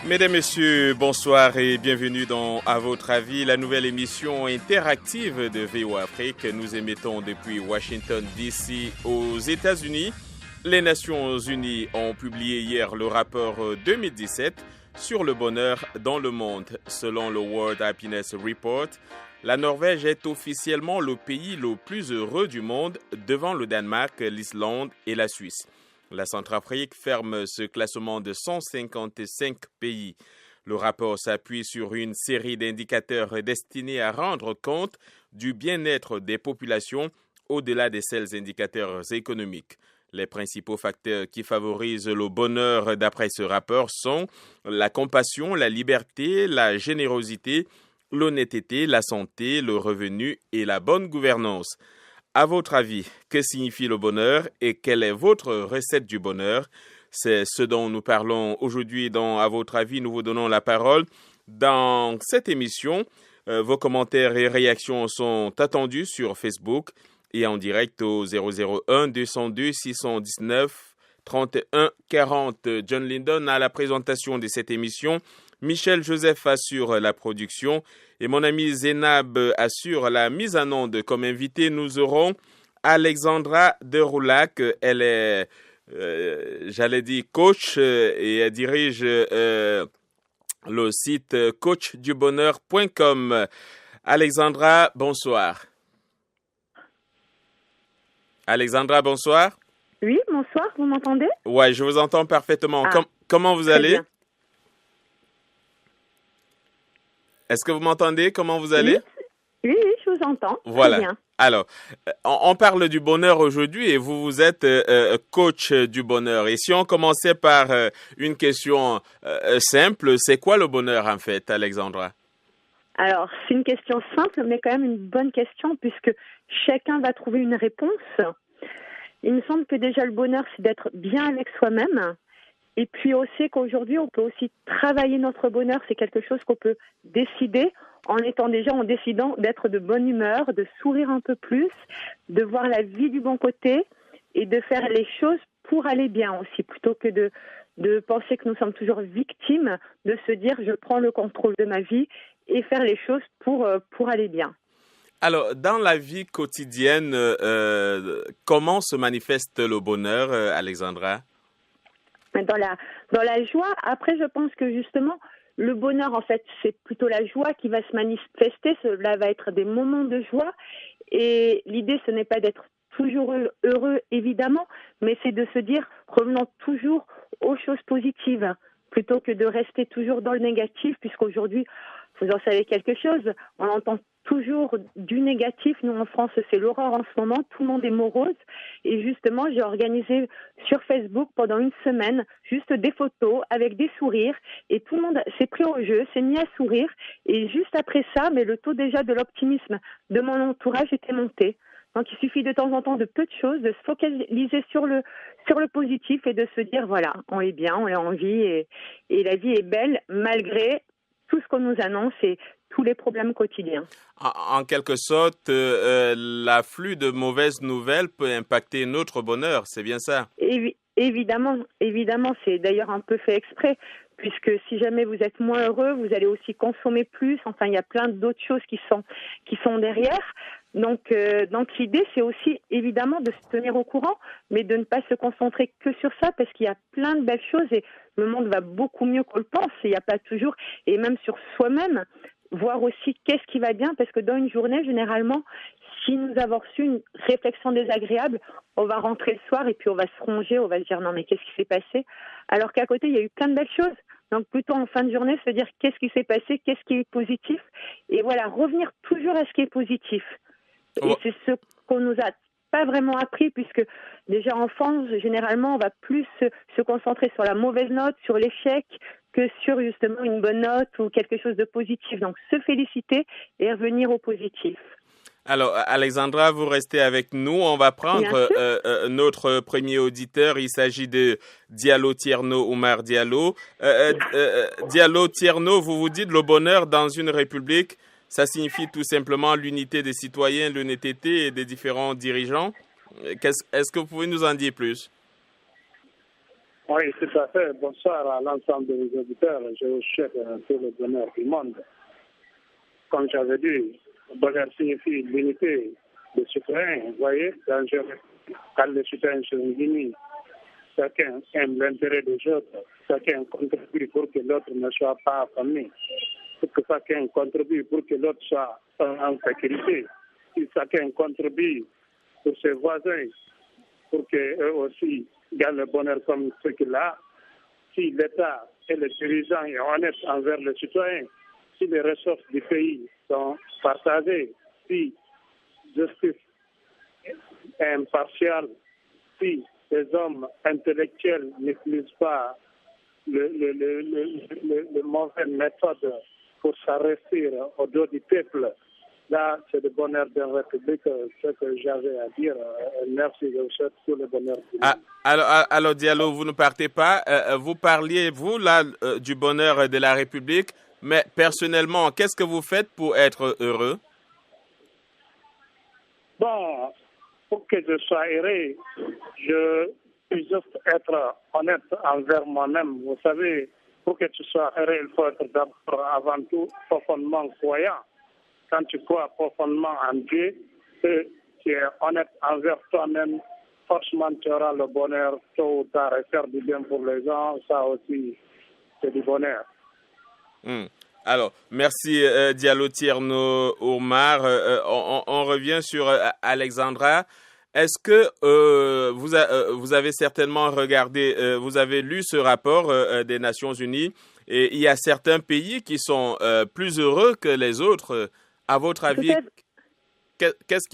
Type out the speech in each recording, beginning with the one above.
Mesdames, Messieurs, bonsoir et bienvenue dans À votre avis, la nouvelle émission interactive de VOA Afrique. Nous émettons depuis Washington, D.C. aux États-Unis. Les Nations Unies ont publié hier le rapport 2017 sur le bonheur dans le monde. Selon le World Happiness Report, la Norvège est officiellement le pays le plus heureux du monde devant le Danemark, l'Islande et la Suisse. La Centrafrique ferme ce classement de 155 pays. Le rapport s'appuie sur une série d'indicateurs destinés à rendre compte du bien-être des populations au-delà des seuls indicateurs économiques. Les principaux facteurs qui favorisent le bonheur d'après ce rapport sont la compassion, la liberté, la générosité, l'honnêteté, la santé, le revenu et la bonne gouvernance. À votre avis, que signifie le bonheur et quelle est votre recette du bonheur? C'est ce dont nous parlons aujourd'hui dans À votre avis. Nous vous donnons la parole. Dans cette émission, vos commentaires et réactions sont attendus sur Facebook et en direct au 001 202 619 31 40. John Lyndon à la présentation de cette émission. Michel Joseph assure la production et mon ami Zénab assure la mise en onde. Comme invité, nous aurons Alexandra de Roulac. Elle est, coach et elle dirige le site coachdubonheur.com. Alexandra, bonsoir. Alexandra, bonsoir. Oui, bonsoir, vous m'entendez? Oui, je vous entends parfaitement. Comment vous allez? Bien. Est-ce que vous m'entendez? Comment vous allez? Oui, je vous entends. Voilà. Très bien. Alors, on parle du bonheur aujourd'hui et vous êtes coach du bonheur. Et si on commençait par une question simple, c'est quoi le bonheur en fait, Alexandra? Alors, c'est une question simple, mais quand même une bonne question puisque chacun va trouver une réponse. Il me semble que déjà le bonheur, c'est d'être bien avec soi-même. Et puis aussi qu'aujourd'hui, on peut aussi travailler notre bonheur. C'est quelque chose qu'on peut décider en décidant d'être de bonne humeur, de sourire un peu plus, de voir la vie du bon côté et de faire les choses pour aller bien aussi, plutôt que de penser que nous sommes toujours victimes, de se dire je prends le contrôle de ma vie et faire les choses pour aller bien. Alors, dans la vie quotidienne, comment se manifeste le bonheur, Alexandra? Dans la joie, après, je pense que justement, le bonheur, en fait, c'est plutôt la joie qui va se manifester. Cela va être des moments de joie. Et l'idée, ce n'est pas d'être toujours heureux, évidemment, mais c'est de se dire, revenons toujours aux choses positives, plutôt que de rester toujours dans le négatif, puisqu'aujourd'hui, vous en savez quelque chose, on entend toujours du négatif. Nous, en France, c'est l'horreur en ce moment. Tout le monde est morose. Et justement, j'ai organisé sur Facebook pendant une semaine juste des photos avec des sourires. Et tout le monde s'est pris au jeu, s'est mis à sourire. Et juste après ça, mais le taux déjà de l'optimisme de mon entourage était monté. Donc, il suffit de temps en temps de peu de choses, de se focaliser sur le positif et de se dire, voilà, on est bien, on est en vie et la vie est belle malgré tout ce qu'on nous annonce et tous les problèmes quotidiens. En quelque sorte, l'afflux de mauvaises nouvelles peut impacter notre bonheur, c'est bien ça? Évidemment, c'est d'ailleurs un peu fait exprès, puisque si jamais vous êtes moins heureux, vous allez aussi consommer plus. Enfin, il y a plein d'autres choses qui sont derrière. Donc l'idée, c'est aussi évidemment de se tenir au courant, mais de ne pas se concentrer que sur ça, parce qu'il y a plein de belles choses et le monde va beaucoup mieux qu'on le pense. Il n'y a pas toujours, et même sur soi-même, voir aussi qu'est-ce qui va bien, parce que dans une journée, généralement, si nous avons reçu une réflexion désagréable, on va rentrer le soir et puis on va se ronger, on va se dire non mais qu'est-ce qui s'est passé? Alors qu'à côté, il y a eu plein de belles choses. Donc plutôt en fin de journée, se dire qu'est-ce qui s'est passé, qu'est-ce qui est positif. Et voilà, revenir toujours à ce qui est positif. Et c'est ce qu'on nous a pas vraiment appris, puisque déjà enfant, généralement, on va plus se concentrer sur la mauvaise note, sur l'échec, que sur justement une bonne note ou quelque chose de positif. Donc se féliciter et revenir au positif. Alors, Alexandra, vous restez avec nous. On va prendre notre premier auditeur. Il s'agit de Diallo Tierno Oumar Diallo. Diallo Tierno, vous dites le bonheur dans une république, ça signifie tout simplement l'unité des citoyens, l'honnêteté et des différents dirigeants. Est-ce que vous pouvez nous en dire plus? Oui, tout à fait. Bonsoir à l'ensemble des auditeurs. Je vous souhaite tout le bonheur du monde. Comme j'avais dit, le bonheur signifie l'unité des citoyens. Vous voyez, quand les citoyens sont unis, chacun aime l'intérêt des autres, chacun contribue pour que l'autre ne soit pas affamé, pour que chacun contribue pour que l'autre soit en sécurité, si chacun contribue pour ses voisins, pour qu'eux aussi gagnent le bonheur comme ce qu'il a, si l'État et les dirigeants sont honnêtes envers les citoyens, si les ressources du pays sont partagées, si justice est impartiale, si les hommes intellectuels n'utilisent pas le mauvais méthode pour s'arrêter au dos du peuple. Là, c'est le bonheur de la République, ce que j'avais à dire. Merci, je vous souhaite tout le bonheur. Alors, Diallo, vous ne partez pas. Vous parliez, vous, là, du bonheur de la République, mais personnellement, qu'est-ce que vous faites pour être heureux? Bon, pour que je sois heureux, je peux juste être honnête envers moi-même. Vous savez, pour que tu sois heureux, il faut être d'abord, avant tout, profondément croyant. Quand tu crois profondément en Dieu, et tu es honnête envers toi-même, forcément tu auras le bonheur tôt ou tard. Et faire du bien pour les gens, ça aussi, c'est du bonheur. Alors, merci Diallo Tierno Oumar. On revient sur Alexandra. Est-ce que vous avez certainement regardé, vous avez lu ce rapport des Nations Unies, et il y a certains pays qui sont plus heureux que les autres. À votre avis, qu'est-ce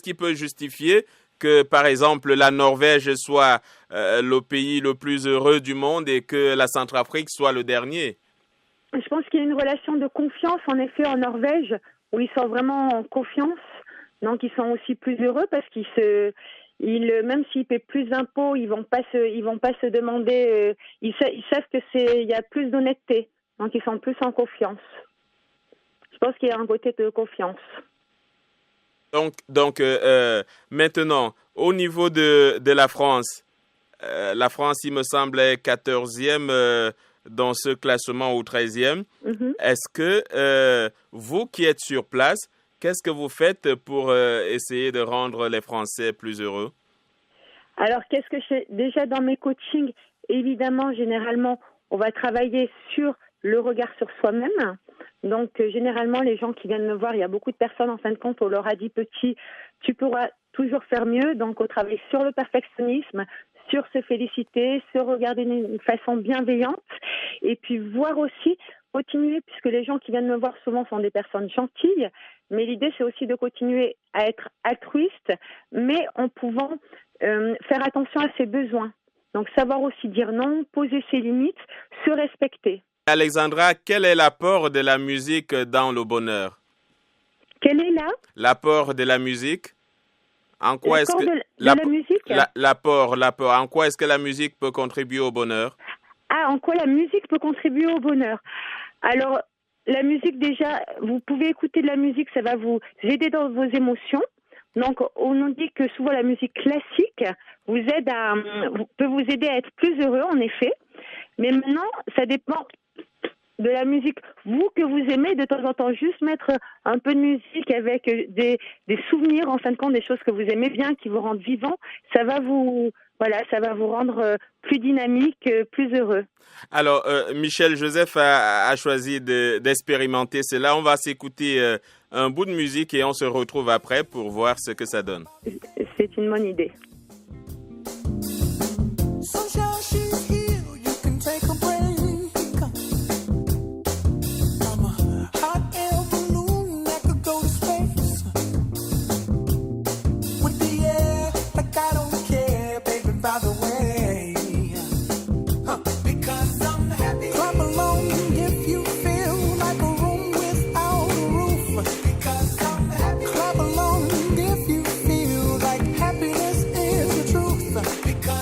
qui peut justifier que, par exemple, la Norvège soit le pays le plus heureux du monde et que la Centrafrique soit le dernier? Je pense qu'il y a une relation de confiance, en effet, en Norvège, où ils sont vraiment en confiance. Donc, ils sont aussi plus heureux parce même s'ils paient plus d'impôts, ils vont pas se demander. Ils savent que il y a plus d'honnêteté. Donc, ils sont plus en confiance. Je pense qu'il y a un côté de confiance. Donc maintenant, au niveau de la France, il me semble, est 14e dans ce classement ou 13e. Est-ce que vous qui êtes sur place, qu'est-ce que vous faites pour essayer de rendre les Français plus heureux? Alors, qu'est-ce que je fais? Déjà, dans mes coachings, évidemment, généralement, on va travailler sur le regard sur soi-même. Donc, généralement, les gens qui viennent me voir, il y a beaucoup de personnes, en fin de compte, on leur a dit petit, tu pourras toujours faire mieux. Donc, on travaille sur le perfectionnisme, sur se féliciter, se regarder d'une façon bienveillante. Et puis, voir aussi, continuer, puisque les gens qui viennent me voir souvent sont des personnes gentilles. Mais l'idée, c'est aussi de continuer à être altruiste, mais en pouvant faire attention à ses besoins. Donc, savoir aussi dire non, poser ses limites, se respecter. Alexandra, quel est l'apport de la musique dans le bonheur? Quel est l'apport de la musique? En quoi est-ce que la musique? L'apport. En quoi est-ce que la musique peut contribuer au bonheur? En quoi la musique peut contribuer au bonheur? Alors, la musique, déjà, vous pouvez écouter de la musique, ça va vous aider dans vos émotions. Donc, on nous dit que souvent la musique classique peut vous aider à être plus heureux, en effet. Mais maintenant, ça dépend de la musique, vous, que vous aimez, de temps en temps, juste mettre un peu de musique avec des souvenirs, en fin de compte, des choses que vous aimez bien, qui vous rendent vivant, ça va vous rendre plus dynamique, plus heureux. Alors, Michel Joseph a choisi d'expérimenter cela. On va s'écouter un bout de musique et on se retrouve après pour voir ce que ça donne. C'est une bonne idée. Because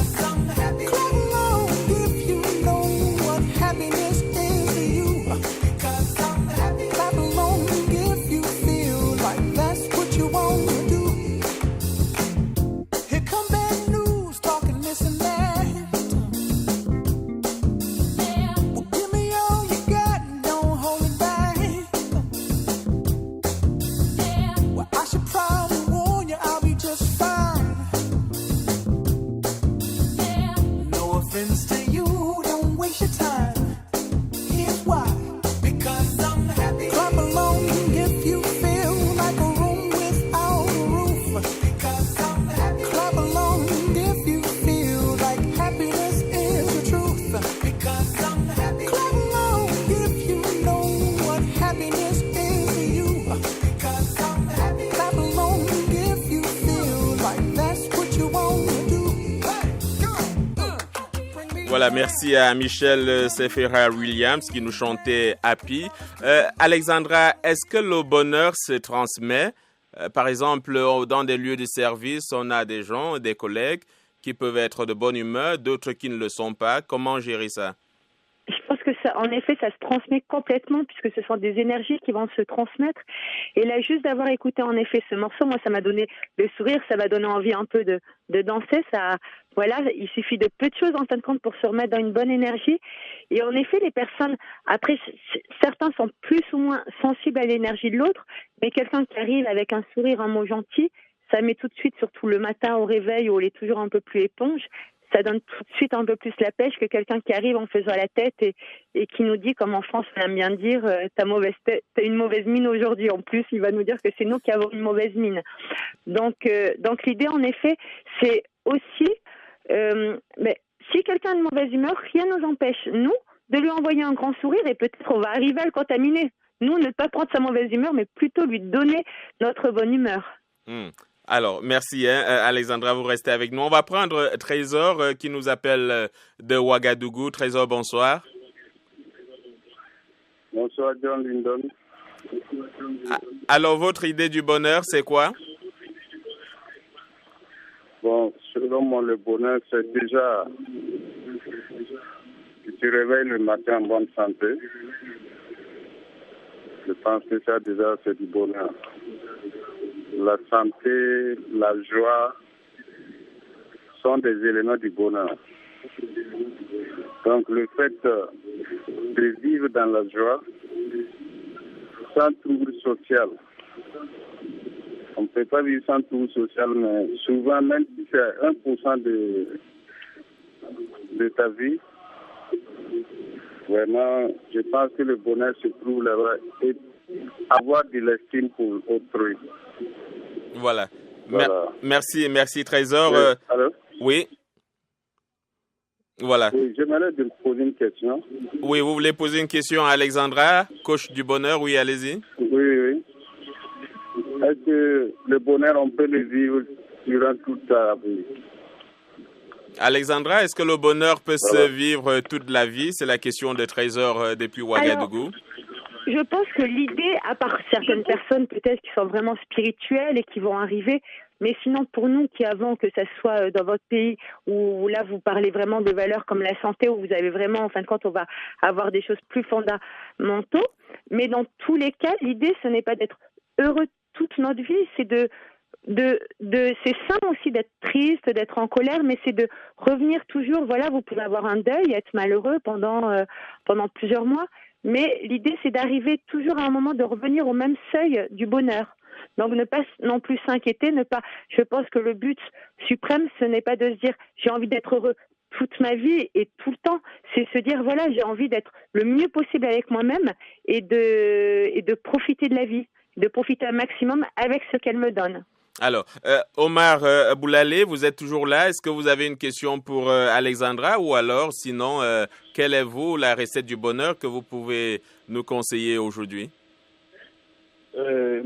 Voilà, merci à Michel Sefera Williams qui nous chantait Happy. Alexandra, est-ce que le bonheur se transmet? Par exemple, dans des lieux de service, on a des gens, des collègues qui peuvent être de bonne humeur, d'autres qui ne le sont pas. Comment gérer ça? Je pense que ça, en effet, ça se transmet complètement puisque ce sont des énergies qui vont se transmettre. Et là, juste d'avoir écouté en effet ce morceau, moi, ça m'a donné le sourire, ça m'a donné envie un peu de danser. Ça, voilà, il suffit de peu de choses en fin de compte pour se remettre dans une bonne énergie. Et en effet, les personnes, après, certains sont plus ou moins sensibles à l'énergie de l'autre, mais quelqu'un qui arrive avec un sourire, un mot gentil, ça met tout de suite, surtout le matin au réveil où on est toujours un peu plus éponge, ça donne tout de suite un peu plus la pêche que quelqu'un qui arrive en faisant la tête et qui nous dit, comme en France, on aime bien dire, t'as une mauvaise mine aujourd'hui. En plus, il va nous dire que c'est nous qui avons une mauvaise mine. Donc l'idée, en effet, c'est aussi, mais si quelqu'un a une mauvaise humeur, rien ne nous empêche, nous, de lui envoyer un grand sourire et peut-être on va arriver à le contaminer. Nous, ne pas prendre sa mauvaise humeur, mais plutôt lui donner notre bonne humeur. Alors, merci Alexandra, vous restez avec nous. On va prendre Trésor qui nous appelle de Ouagadougou. Trésor, bonsoir. Bonsoir John Lyndon. Alors, votre idée du bonheur, c'est quoi? Bon, selon moi, le bonheur, c'est déjà que tu réveilles le matin en bonne santé. Je pense que ça, déjà, c'est du bonheur. La santé, la joie sont des éléments du bonheur. Donc le fait de vivre dans la joie sans trouble social. On ne peut pas vivre sans trouble social, mais souvent, même si c'est 1% de ta vie, vraiment, je pense que le bonheur se trouve là-bas et avoir de l'estime pour autrui. Voilà. Voilà. Merci Trésor. Allô? Oui. Voilà. Oui, j'aimerais te poser une question. Oui, vous voulez poser une question à Alexandra, coach du bonheur? Oui, allez-y. Oui. Est-ce que le bonheur, on peut le vivre durant toute la vie? Alexandra, est-ce que le bonheur peut se vivre toute la vie? C'est la question de Trésor depuis Ouagadougou. Je pense que l'idée, à part certaines personnes peut-être qui sont vraiment spirituelles et qui vont arriver, mais sinon pour nous qui avons, que ce soit dans votre pays où là vous parlez vraiment de valeurs comme la santé, où vous avez vraiment, en fin de compte, on va avoir des choses plus fondamentaux, mais dans tous les cas, l'idée ce n'est pas d'être heureux toute notre vie, c'est c'est sain aussi d'être triste, d'être en colère, mais c'est de revenir toujours, voilà, vous pouvez avoir un deuil, être malheureux pendant plusieurs mois, mais l'idée, c'est d'arriver toujours à un moment de revenir au même seuil du bonheur. Donc, ne pas non plus s'inquiéter, je pense que le but suprême, ce n'est pas de se dire « j'ai envie d'être heureux toute ma vie et tout le temps », c'est se dire « voilà, j'ai envie d'être le mieux possible avec moi-même et de profiter de la vie, de profiter un maximum avec ce qu'elle me donne ». Alors, Omar Boulalé, vous êtes toujours là. Est-ce que vous avez une question pour Alexandra ou alors, sinon, quelle est la recette du bonheur que vous pouvez nous conseiller aujourd'hui? Je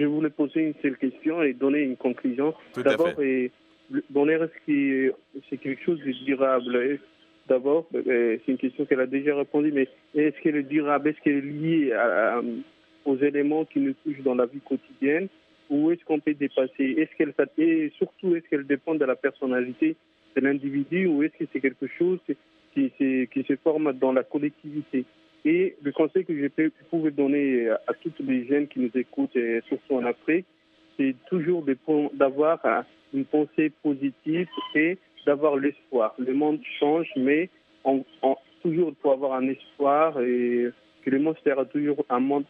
voulais poser une seule question et donner une conclusion. D'abord, le bonheur, est-ce que c'est quelque chose de durable? D'abord, c'est une question qu'elle a déjà répondu, mais est-ce qu'elle est durable? Est-ce qu'elle est liée aux éléments qui nous touchent dans la vie quotidienne? Ou est-ce qu'on peut dépasser? Et surtout, est-ce qu'elle dépend de la personnalité de l'individu ou est-ce que c'est quelque chose qui se forme dans la collectivité? Et le conseil que je pouvais donner à toutes les jeunes qui nous écoutent, et surtout en Afrique, c'est toujours d'avoir une pensée positive et d'avoir l'espoir. Le monde change, mais toujours il faut avoir un espoir et que le monde sera toujours un monde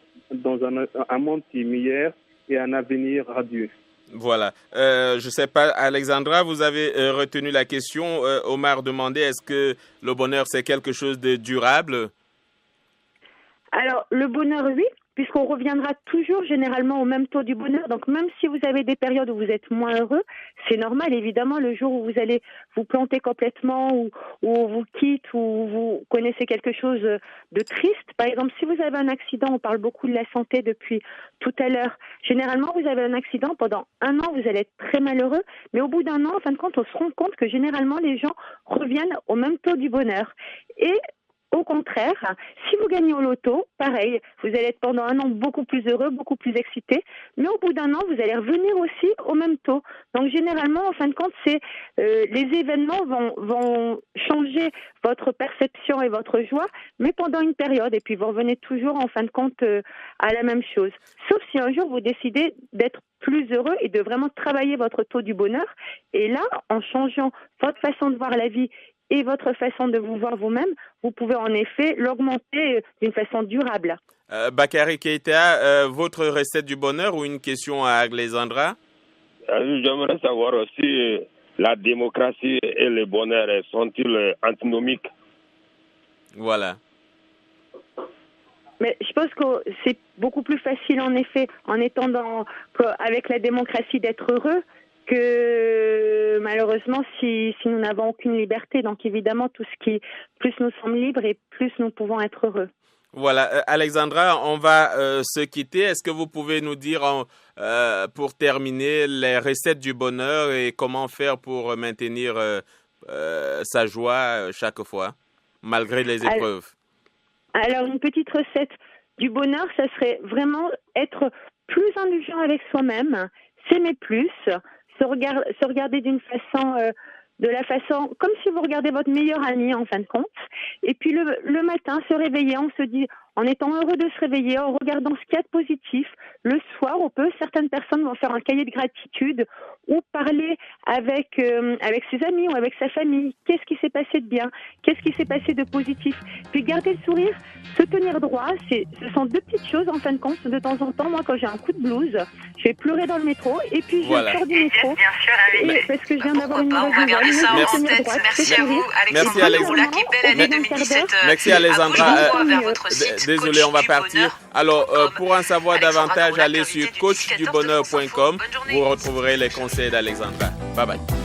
qui est meilleur et un avenir radieux. Voilà. Je ne sais pas, Alexandra, vous avez retenu la question. Omar demandait, est-ce que le bonheur, c'est quelque chose de durable? Alors, le bonheur, oui, puisqu'on reviendra toujours généralement au même taux du bonheur. Donc, même si vous avez des périodes où vous êtes moins heureux, c'est normal, évidemment, le jour où vous allez vous planter complètement ou on vous quitte ou vous connaissez quelque chose de triste. Par exemple, si vous avez un accident, on parle beaucoup de la santé depuis tout à l'heure. Généralement, vous avez un accident, pendant un an, vous allez être très malheureux, mais au bout d'un an, en fin de compte, on se rend compte que généralement, les gens reviennent au même taux du bonheur. Et au contraire, si vous gagnez au loto, pareil, vous allez être pendant un an beaucoup plus heureux, beaucoup plus excité, mais au bout d'un an, vous allez revenir aussi au même taux. Donc généralement, en fin de compte, les événements vont changer votre perception et votre joie, mais pendant une période, et puis vous revenez toujours en fin de compte à la même chose. Sauf si un jour vous décidez d'être plus heureux et de vraiment travailler votre taux du bonheur. Et là, en changeant votre façon de voir la vie et votre façon de vous voir vous-même, vous pouvez en effet l'augmenter d'une façon durable. Bakary Keïta, votre recette du bonheur ou une question à Alexandra? J'aimerais savoir aussi, la démocratie et le bonheur sont-ils antinomiques? Voilà. Mais je pense que c'est beaucoup plus facile en effet, en étant avec la démocratie, d'être heureux, que malheureusement si nous n'avons aucune liberté. Donc évidemment, plus nous sommes libres et plus nous pouvons être heureux. Voilà, Alexandra, on va se quitter. Est-ce que vous pouvez nous dire, pour terminer, les recettes du bonheur et comment faire pour maintenir sa joie chaque fois, malgré les épreuves? Alors, une petite recette du bonheur, ça serait vraiment être plus indulgent avec soi-même, s'aimer plus, se regarder de la façon, comme si vous regardez votre meilleur ami en fin de compte. Et puis le matin, se réveiller, on se dit, en étant heureux de se réveiller, en regardant ce qu'il y a de positif. Le soir, certaines personnes vont faire un cahier de gratitude ou parler avec ses amis ou avec sa famille. Qu'est-ce qui s'est passé de bien? Qu'est-ce qui s'est passé de positif? Puis garder le sourire, se tenir droit, ce sont deux petites choses en fin de compte. De temps en temps, moi, quand j'ai un coup de blues, je vais pleurer dans le métro et puis je sors du métro. Parce que je viens d'avoir une mauvaise nouvelle. Merci à vous, Merci Alexandra. Merci Alexandra. Désolé, on va partir. Alors, pour en savoir davantage, allez sur coachdubonheur.com. Vous retrouverez les conseils d'Alexandra. Bye bye.